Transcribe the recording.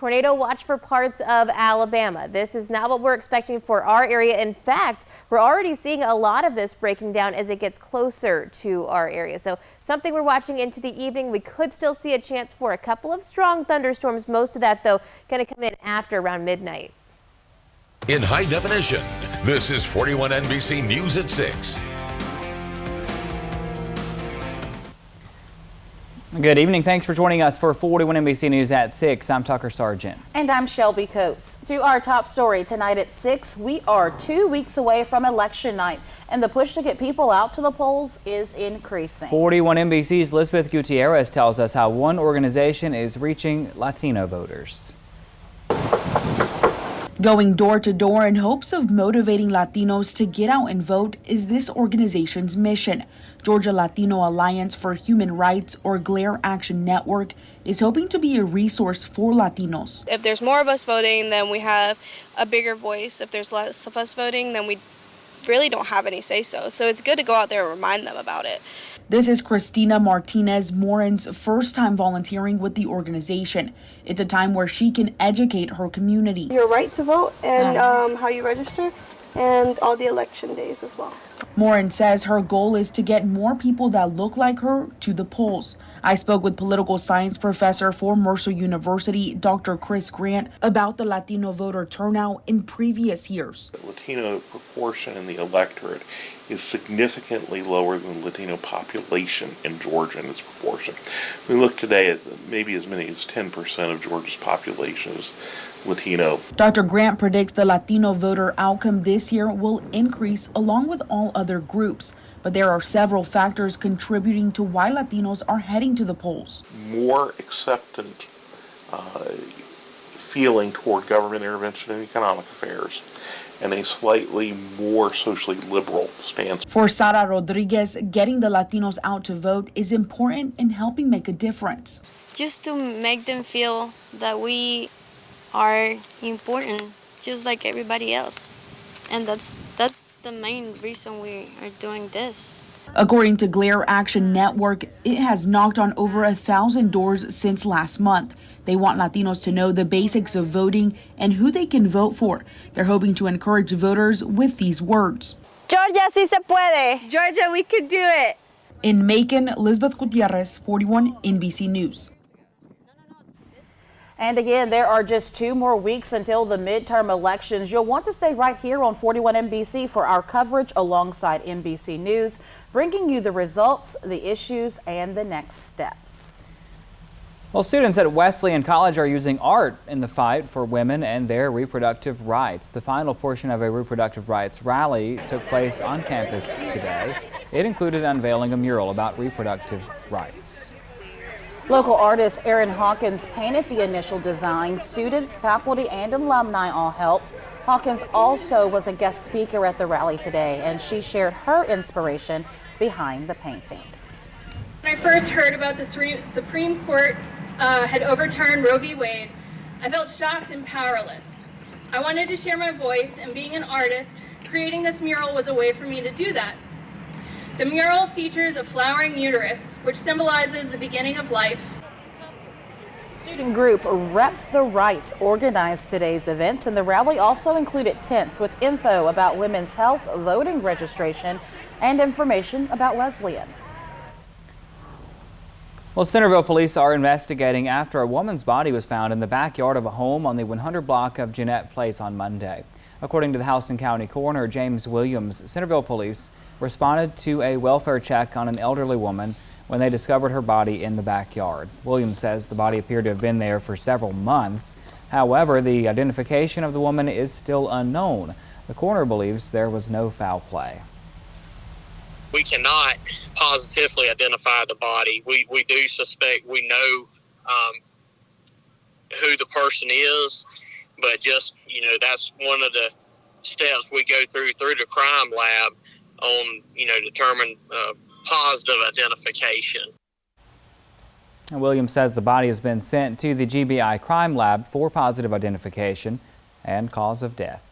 Tornado watch for parts of Alabama. This is not what we're expecting for our area. In fact, we're already seeing a lot of this breaking down as it gets closer to our area. So something we're watching into the evening. We could still see a chance for a couple of strong thunderstorms. Most of that, though, going to come in after around midnight. In high definition, this is 41 NBC News at 6. Good evening. Thanks for joining us for 41 NBC News at 6. I'm Tucker Sargent. And I'm Shelby Coates. To our top story tonight at 6, we are 2 weeks away from election night, and the push to get people out to the polls is increasing. 41 NBC's Elizabeth Gutierrez tells us how one organization is reaching Latino voters. Going door to door in hopes of motivating Latinos to get out and vote is this organization's mission. Georgia Latino Alliance for Human Rights, or GLARE Action Network, is hoping to be a resource for Latinos. If there's more of us voting, then we have a bigger voice. If there's less of us voting, then we really don't have any say-so. So it's good to go out there and remind them about it. This is Christina Martinez Morin's first time volunteering with the organization. It's a time where she can educate her community. Your right to vote and how you register, and all the election days as well. Morin says her goal is to get more people that look like her to the polls. I spoke with political science professor for Mercer University, Dr. Chris Grant, about the Latino voter turnout in previous years. The Latino proportion in the electorate is significantly lower than the Latino population in Georgia in its proportion. We look today at maybe as many as 10% of Georgia's population is Latino. Dr. Grant predicts the Latino voter outcome this year will increase along with all other groups. But there are several factors contributing to why Latinos are heading to the polls. More acceptant feeling toward government intervention in economic affairs, and a slightly more socially liberal stance. For Sara Rodriguez, getting the Latinos out to vote is important in helping make a difference. Just to make them feel that we are important, just like everybody else. And that's the main reason we are doing this. According to GLARE Action Network, it has knocked on over 1,000 doors since last month. They want Latinos to know the basics of voting and who they can vote for. They're hoping to encourage voters with these words. Georgia, sí se puede. Georgia, we could do it. In Macon, Elizabeth Gutierrez, 41 NBC News. And again, there are just 2 more weeks until the midterm elections. You'll want to stay right here on 41 NBC for our coverage alongside NBC News, bringing you the results, the issues, and the next steps. Well, students at Wesleyan College are using art in the fight for women and their reproductive rights. The final portion of a reproductive rights rally took place on campus today. It included unveiling a mural about reproductive rights. Local artist Erin Hawkins painted the initial design. Students, faculty, and alumni all helped. Hawkins also was a guest speaker at the rally today, and she shared her inspiration behind the painting. When I first heard about the Supreme Court had overturned Roe v. Wade, I felt shocked and powerless. I wanted to share my voice, and being an artist, creating this mural was a way for me to do that. The mural features a flowering uterus, which symbolizes the beginning of life. Student group Rep the Rights organized today's events, and the rally also included tents with info about women's health, voting registration, and information about Wesleyan. Well, Centerville police are investigating after a woman's body was found in the backyard of a home on the 100 block of Jeanette Place on Monday. According to the Houston County coroner-James-Williams, Centerville police responded to a welfare check on an elderly woman when they discovered her body in the backyard. Williams says the body appeared to have been there for several months. However, the identification of the woman is still unknown. The coroner believes there was no foul play. We cannot positively identify the body. We do suspect, we know who the person is, but just, that's one of the steps we go through the crime lab on, determine positive identification. And Williams says the body has been sent to the GBI crime lab for positive identification and cause of death.